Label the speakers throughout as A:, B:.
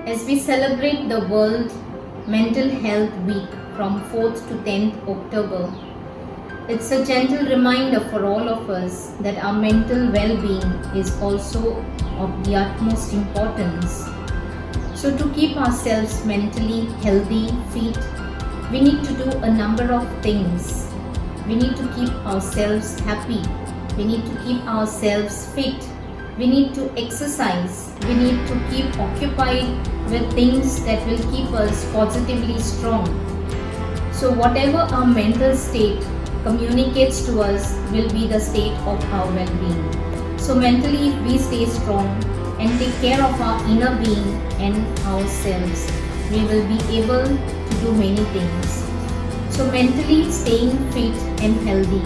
A: As we celebrate the World Mental Health Week from 4th to 10th October, it's a gentle reminder for all of us that our mental well-being is also of the utmost importance. So to keep ourselves mentally healthy, fit, we need to do a number of things. We need to keep ourselves happy. We need to keep ourselves fit. We need to exercise. We need to keep occupied with things that will keep us positively strong. So whatever our mental state communicates to us will be the state of our well-being. So mentally, if we stay strong and take care of our inner being and ourselves, we will be able to do many things. So mentally staying fit and healthy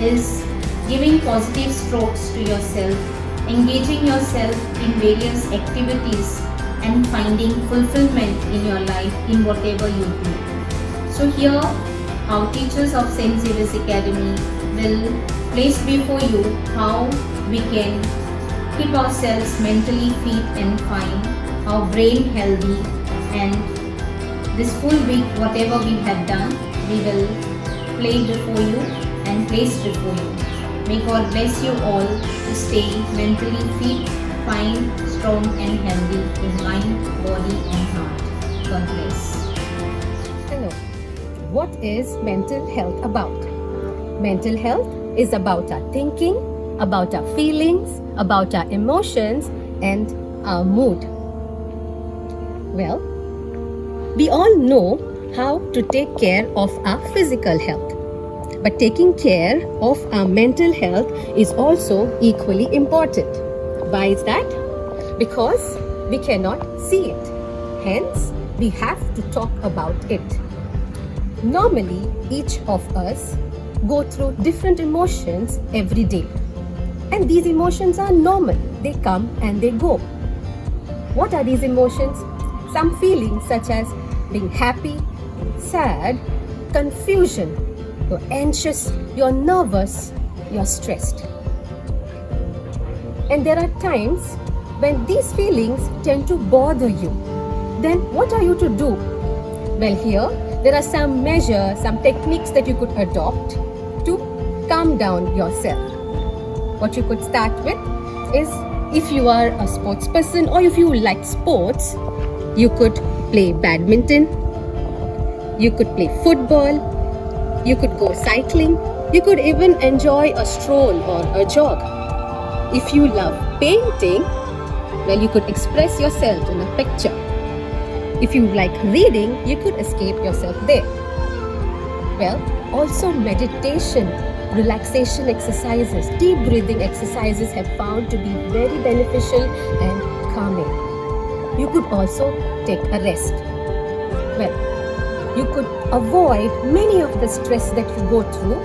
A: is giving positive strokes to yourself, engaging yourself in various activities and finding fulfillment in your life in whatever you do. So here our teachers of St. Xavier's Academy will place before you how we can keep ourselves mentally fit and fine, our brain healthy, and this full week whatever we have done we will play before you and place before you. May God bless you all to stay mentally fit, fine, strong and healthy in mind, body and heart. God bless.
B: Hello. What is mental health about? Mental health is about our thinking, about our feelings, about our emotions and our mood. Well, we all know how to take care of our physical health. But taking care of our mental health is also equally important. Why is that? Because we cannot see it. Hence, we have to talk about it. Normally, each of us go through different emotions every day. And these emotions are normal. They come and they go. What are these emotions? Some feelings such as being happy, sad, confusion, you're anxious, you're nervous, you're stressed. And there are times when these feelings tend to bother you. Then what are you to do? Well, here there are some measures, some techniques that you could adopt to calm down yourself. What you could start with is, if you are a sports person or if you like sports, you could play badminton, you could play football, you could go cycling, you could even enjoy a stroll or a jog. If you love painting, well, you could express yourself in a picture. If you like reading, you could escape yourself there. Well, also meditation, relaxation exercises, deep breathing exercises have found to be very beneficial and calming. You could also take a rest. Well, you could avoid many of the stress that you go through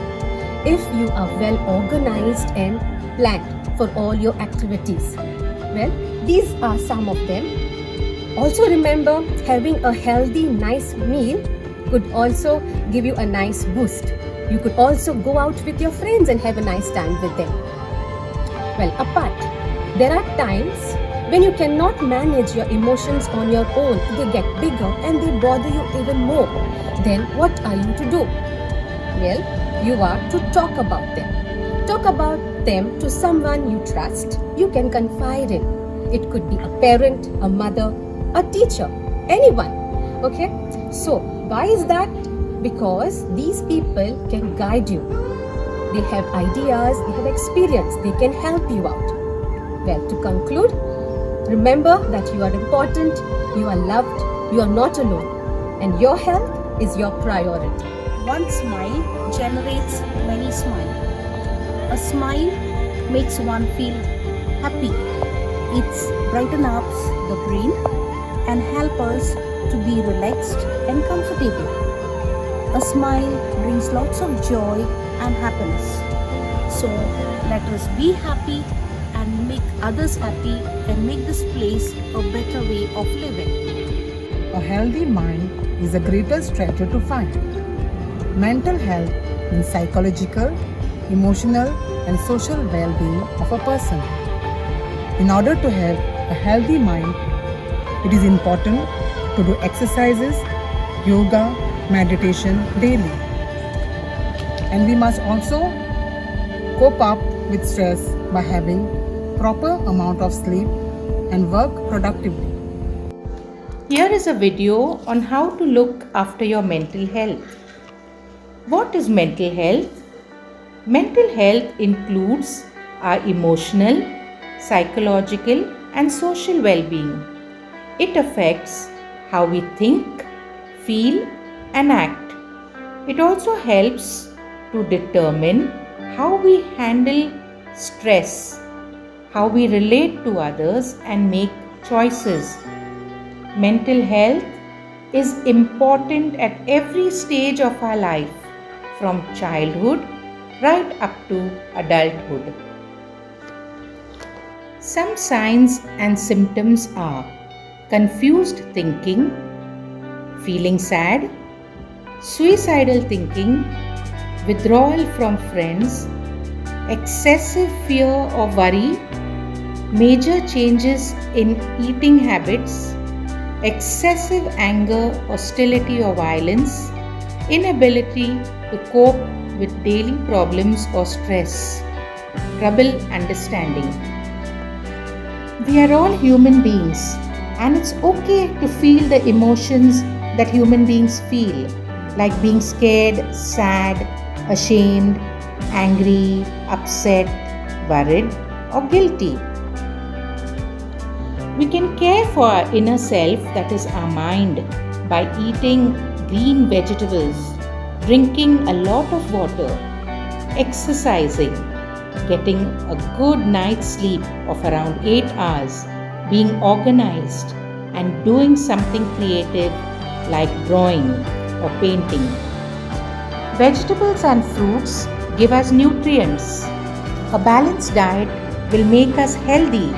B: if you are well organized and planned for all your activities. Well, these are some of them. Also remember, having a healthy, nice meal could also give you a nice boost. You could also go out with your friends and have a nice time with them. Well, apart, there are times when you cannot manage your emotions on your own. They get bigger and they bother you even more. Then what are you to do? Well, you are to talk about them. Talk about them to someone you trust, you can confide in. It could be a parent, a mother, a teacher, anyone. Okay? So, why is that? Because these people can guide you. They have ideas, they have experience, they can help you out. Well, to conclude, remember that you are important, you are loved, you are not alone, and your health is your priority.
C: One smile generates many smiles. A smile makes one feel happy. It brightens up the brain and helps us to be relaxed and comfortable. A smile brings lots of joy and happiness. So let us be happy and make others happy and make this place a better way of living.
D: A healthy mind is the greatest treasure to find. Mental health means psychological, emotional, and social well-being of a person. In order to have a healthy mind, it is important to do exercises, yoga, meditation daily. And we must also cope up with stress by having proper amount of sleep and work productively.
E: Here is a video on how to look after your mental health. What is mental health? Mental health includes our emotional, psychological, and social well-being. It affects how we think, feel, and act. It also helps to determine how we handle stress, how we relate to others, and make choices. Mental health is important at every stage of our life, from childhood right up to adulthood. Some signs and symptoms are confused thinking, feeling sad, suicidal thinking, withdrawal from friends, excessive fear or worry, major changes in eating habits, excessive anger, hostility or violence, inability to cope with daily problems or stress, trouble understanding. We are all human beings, and it's okay to feel the emotions that human beings feel, like being scared, sad, ashamed, angry, upset, worried, or guilty. We can care for our inner self, that is our mind, by eating green vegetables, drinking a lot of water, exercising, getting a good night's sleep of around 8 hours, being organized, and doing something creative like drawing or painting. Vegetables and fruits give us nutrients. A balanced diet will make us healthy.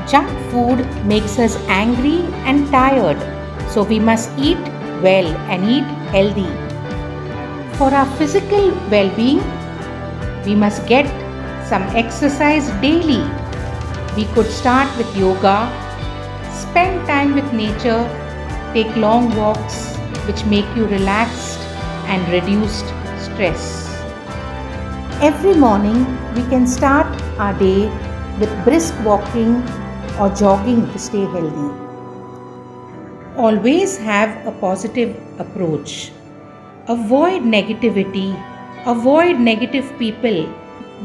E: Junk food makes us angry and tired, so we must eat well and eat healthy. For our physical well-being, we must get some exercise daily. We could start with yoga, spend time with nature, take long walks which make you relaxed and reduced stress. Every morning we can start our day with brisk walking or jogging to stay healthy. Always have a positive approach. Avoid negativity. Avoid negative people.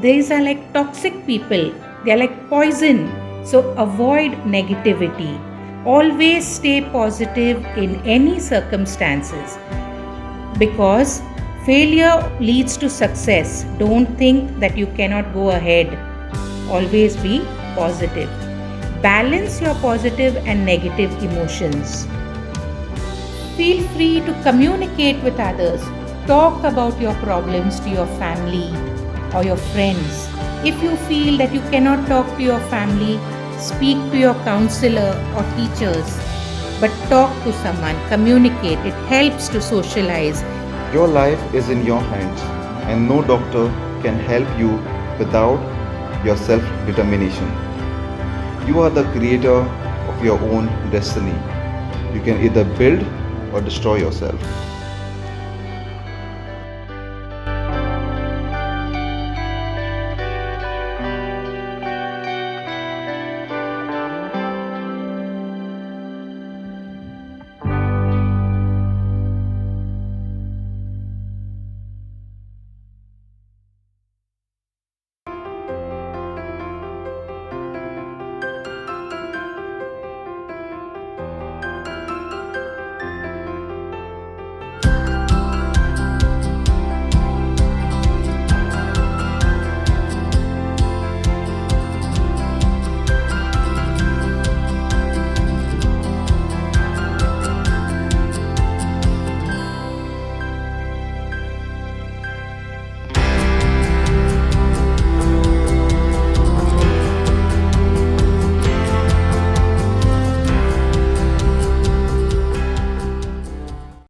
E: These are like toxic people. They are like poison. So avoid negativity. Always stay positive in any circumstances, because failure leads to success. Don't think that you cannot go ahead. Always be positive. Balance your positive and negative emotions. Feel free to communicate with others. Talk about your problems to your family or your friends. If you feel that you cannot talk to your family, speak to your counselor or teachers. But talk to someone, communicate. It helps to socialize.
F: Your life is in your hands, and no doctor can help you without your self-determination. You are the creator of your own destiny. You can either build or destroy yourself.